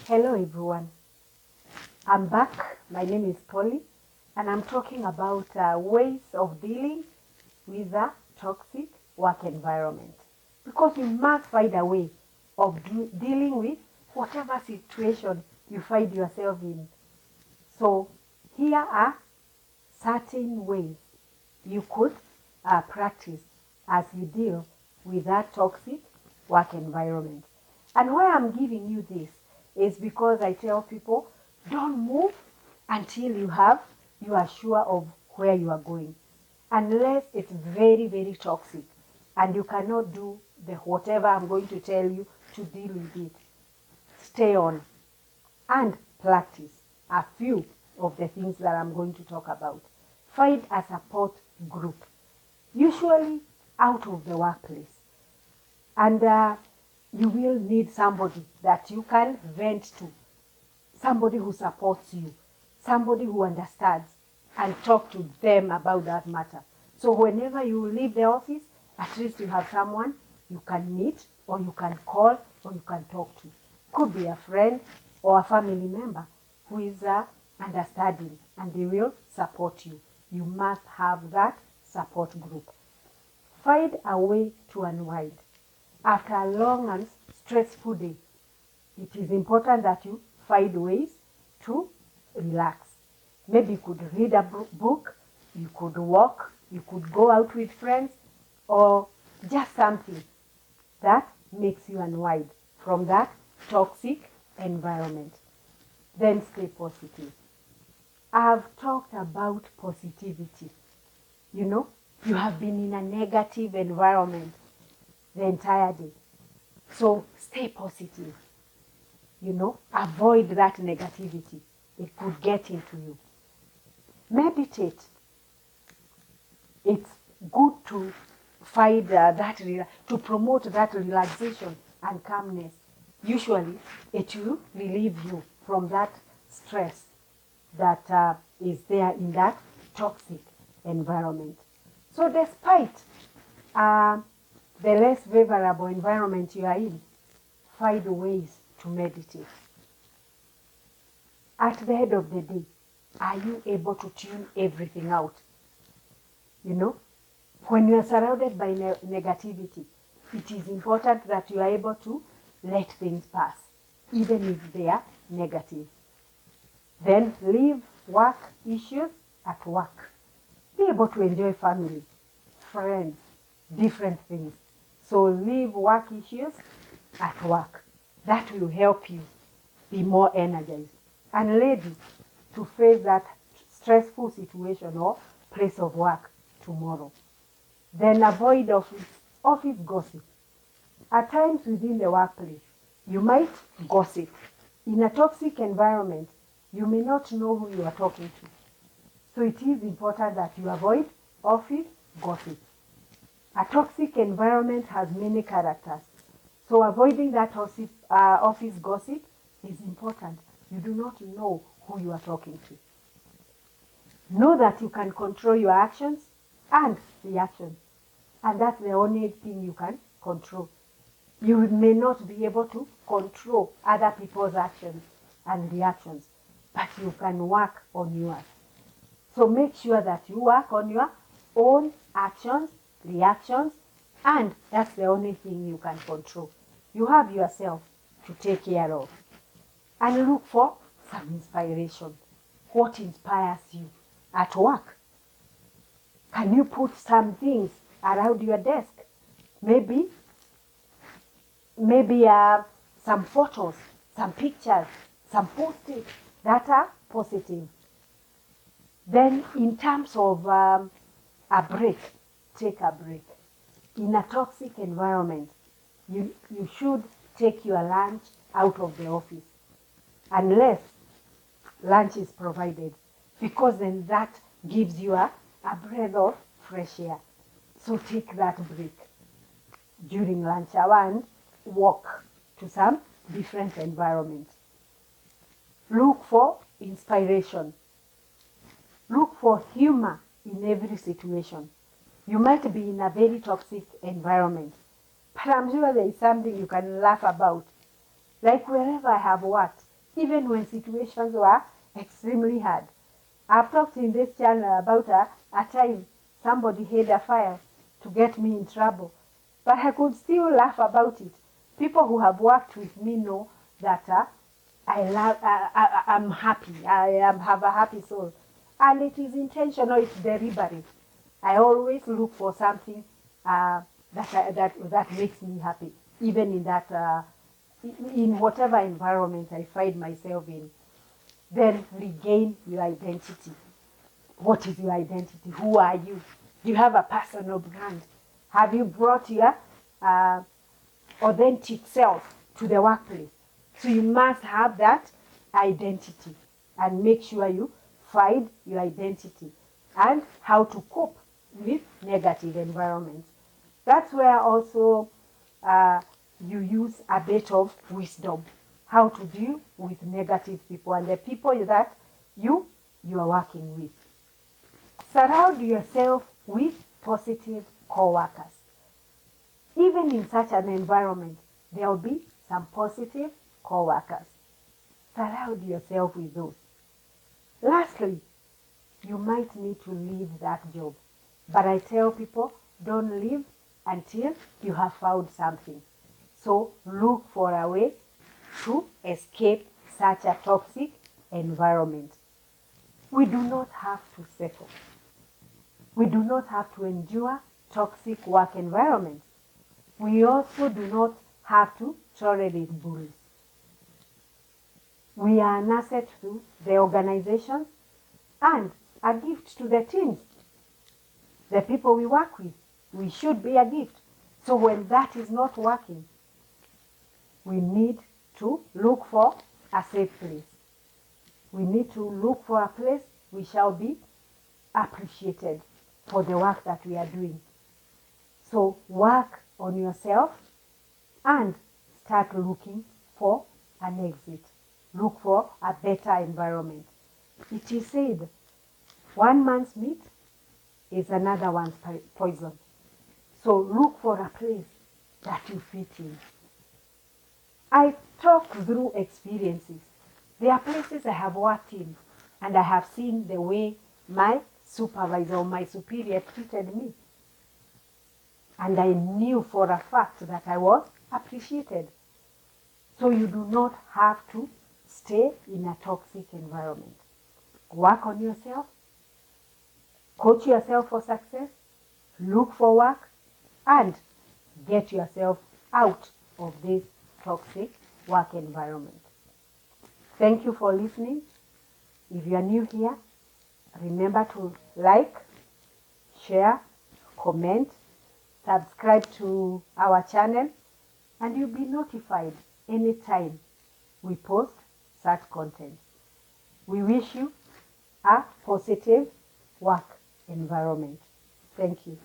Hello everyone, I'm back. My name is Polly and I'm talking about ways of dealing with a toxic work environment. Because you must find a way of dealing with whatever situation you find yourself in. So here are certain ways you could practice as you deal with that toxic work environment. And why I'm giving you this is because I tell people, don't move until you are sure of where you are going. Unless it's very, very toxic and you cannot do the whatever I'm going to tell you to deal with it. Stay on and practice a few of the things that I'm going to talk about. Find a support group, usually out of the workplace. And you will need somebody that you can vent to, somebody who supports you, somebody who understands, and talk to them about that matter. So whenever you leave the office, at least you have someone you can meet, or you can call, or you can talk to. Could be a friend or a family member who is understanding, and they will support you. You must have that support group. Find a way to unwind. After a long and stressful day, it is important that you find ways to relax. Maybe you could read a book, you could walk, you could go out with friends, or just something that makes you unwind from that toxic environment. Then stay positive. I've talked about positivity. You have been in a negative environment the entire day. So stay positive. Avoid that negativity. It could get into you. Meditate. It's good to find to promote that relaxation and calmness. Usually, it will relieve you from that stress that is there in that toxic environment. So despite the less favorable environment you are in, find ways to meditate. At the end of the day, are you able to tune everything out? When you are surrounded by negativity, it is important that you are able to let things pass, even if they are negative. Then leave work issues at work. Be able to enjoy family, friends, different things. So leave work issues at work. That will help you be more energized and ready to face that stressful situation or place of work tomorrow. Then avoid office gossip. At times within the workplace, you might gossip. In a toxic environment, you may not know who you are talking to. So it is important that you avoid office gossip. A toxic environment has many characters. So avoiding that office gossip is important. You do not know who you are talking to. Know that you can control your actions and reactions. And that's the only thing you can control. You may not be able to control other people's actions and reactions, but you can work on yours. So make sure that you work on your own actions, reactions, and that's the only thing you can control. You have yourself to take care of. And look for some inspiration. What inspires you at work? Can you put some things around your desk? Maybe some photos, some pictures, some post-its that are positive. Then in terms of a break, take a break. In a toxic environment, you should take your lunch out of the office unless lunch is provided, because then that gives you a breath of fresh air. So take that break during lunch hour and walk to some different environment. Look for inspiration. Look for humor in every situation. You might be in a very toxic environment, but I'm sure there is something you can laugh about. Like wherever I have worked, even when situations were extremely hard. I've talked in this channel about a time somebody had a fire to get me in trouble, but I could still laugh about it. People who have worked with me know that I'm happy. Have a happy soul, and it is intentional. It's deliberate. I always look for something that makes me happy, even in that in whatever environment I find myself in. Then regain your identity. What is your identity? Who are you? Do you have a personal brand? Have you brought your authentic self to the workplace? So you must have that identity and make sure you find your identity and how to cope with negative environments. That's where also you use a bit of wisdom, how to deal with negative people and the people that you are working with. Surround yourself with positive co-workers. Even in such an environment, there will be some positive co-workers. Surround yourself with those. Lastly, you might need to leave that job. But I tell people, don't leave until you have found something. So look for a way to escape such a toxic environment. We do not have to settle. We do not have to endure toxic work environments. We also do not have to tolerate bullies. We are an asset to the organizations and a gift to the teams. The people we work with, we should be a gift. So when that is not working, we need to look for a safe place. We need to look for a place we shall be appreciated for the work that we are doing. So work on yourself and start looking for an exit. Look for a better environment. It is said, one man's meat is another one's poison. So look for a place that you fit in. I talk through experiences. There are places I have worked in and I have seen the way my supervisor or my superior treated me. And I knew for a fact that I was appreciated. So you do not have to stay in a toxic environment. Work on yourself, coach yourself for success, look for work, and get yourself out of this toxic work environment. Thank you for listening. If you are new here, remember to like, share, comment, subscribe to our channel, and you'll be notified anytime we post such content. We wish you a positive work environment. Thank you.